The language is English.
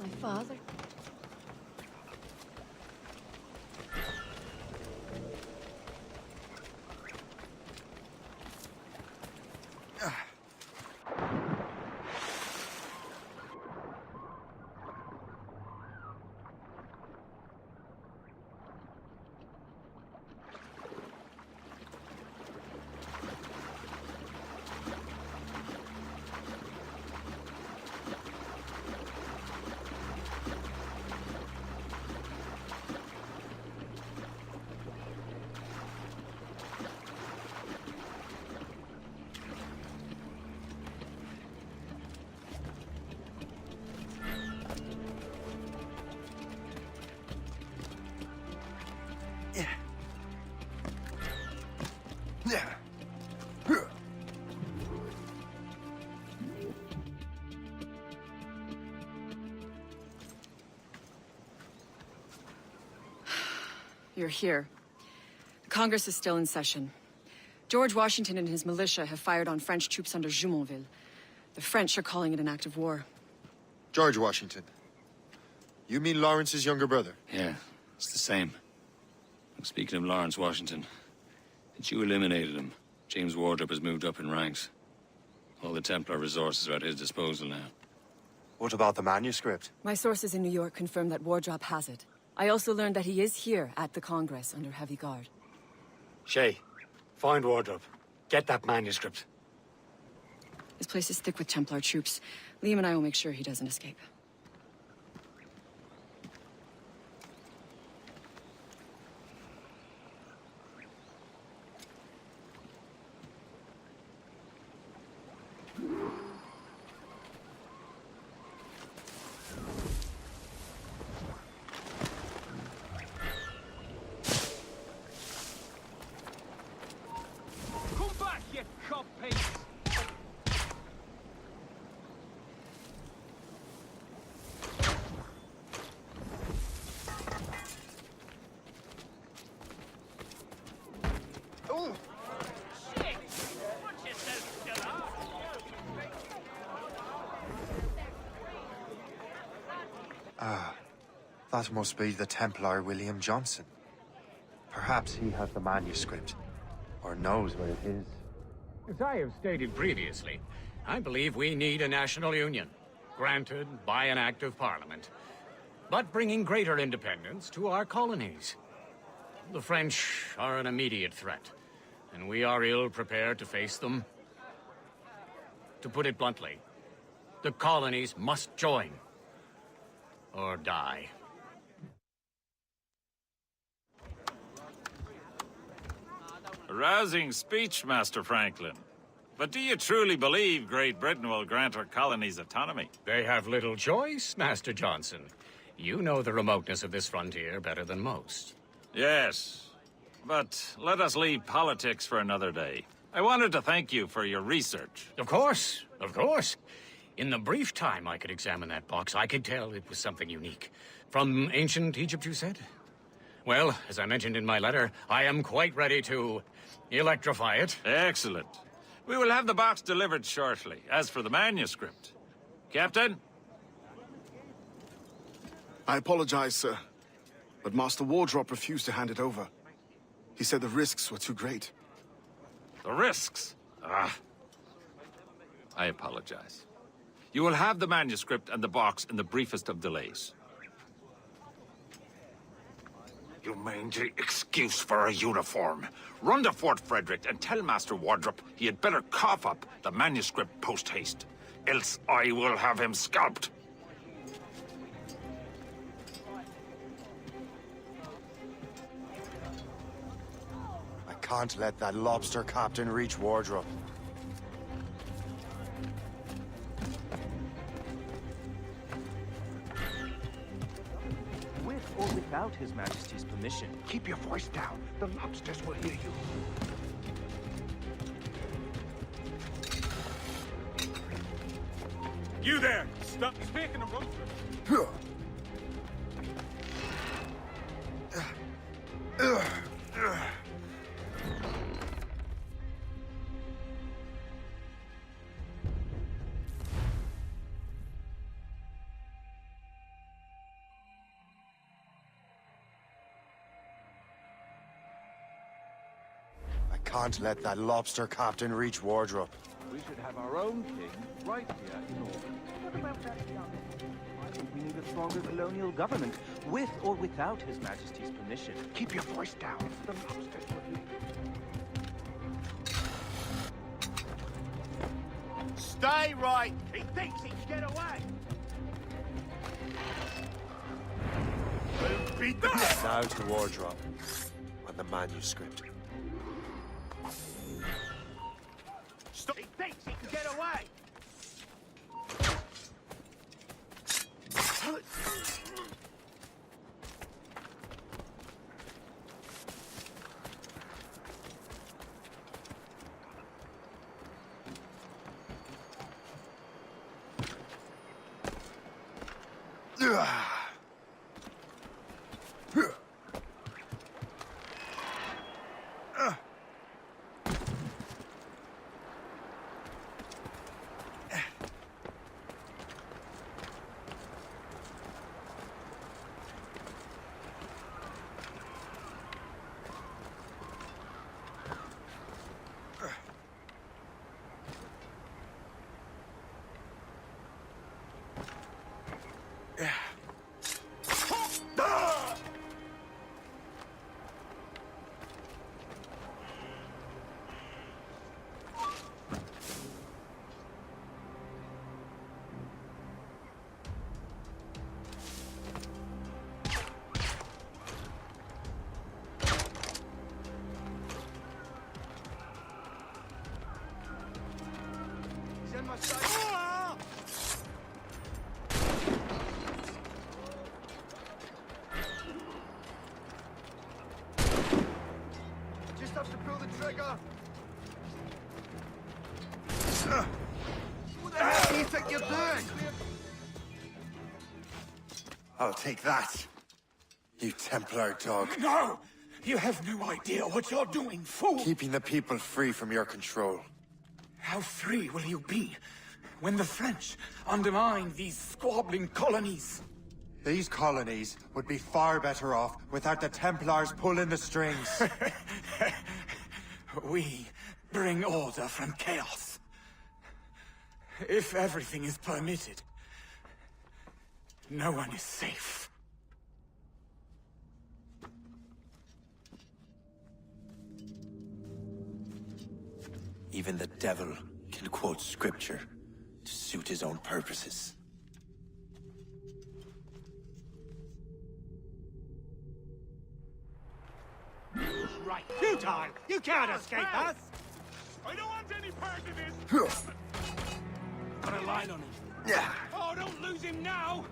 My father. You're here. The Congress is still in session. George Washington and his militia have fired on French troops under Jumonville. The French are calling it an act of war. George Washington. You mean Lawrence's younger brother? Yeah, it's the same. Speaking of Lawrence Washington, since you eliminated him, James Wardrop has moved up in ranks. All the Templar resources are at his disposal now. What about the manuscript? My sources in New York confirm that Wardrop has it. I also learned that he is here at the Congress under heavy guard. Shay, find Wardrop. Get that manuscript. This place is thick with Templar troops. Liam and I will make sure he doesn't escape. That must be the Templar William Johnson. Perhaps he has the manuscript, or knows where it is. As I have stated previously, I believe we need a national union, granted by an act of parliament, but bringing greater independence to our colonies. The French are an immediate threat, and we are ill prepared to face them. To put it bluntly, the colonies must join, or die. A rousing speech, Master Franklin. But do you truly believe Great Britain will grant her colonies autonomy? They have little choice, Master Johnson. You know the remoteness of this frontier better than most. Yes, but let us leave politics for another day. I wanted to thank you for your research. Of course, of course. In the brief time I could examine that box, I could tell it was something unique. From ancient Egypt, you said? Well, as I mentioned in my letter, I am quite ready to electrify it. Excellent. We will have the box delivered shortly. As for the manuscript... Captain? I apologize, sir. But Master Wardrop refused to hand it over. He said the risks were too great. The risks? Ah. I apologize. You will have the manuscript and the box in the briefest of delays. You mangy excuse for a uniform. Run to Fort Frederick and tell Master Wardrop he had better cough up the manuscript post-haste. Else I will have him scalped. I can't let that lobster captain reach Wardrop. With or without His Majesty's permission. Keep your voice down. The lobsters will hear you. You there! Stop! He's making a run for it. can't let that lobster captain reach Wardrop. We should have our own king right here in Auburn. What about that young? I think we need a stronger colonial government, with or without His Majesty's permission. Keep your voice down. The lobsters will leave. Stay right! He thinks he can get away! Now to Wardrop on the manuscript. Stop! He thinks he can get away! Just have to pull the trigger. What the hell do you think you're doing? I'll take that, you Templar dog. No! You have no idea what you're doing, fool! Keeping the people free from your control. How free will you be when the French undermine these squabbling colonies? These colonies would be far better off without the Templars pulling the strings. We bring order from chaos. If everything is permitted, no one is safe. Even the devil can quote scripture to suit his own purposes. Right, futile! You can't escape us! I don't want any part of this! Put a line on him. Yeah. Oh, don't lose him now!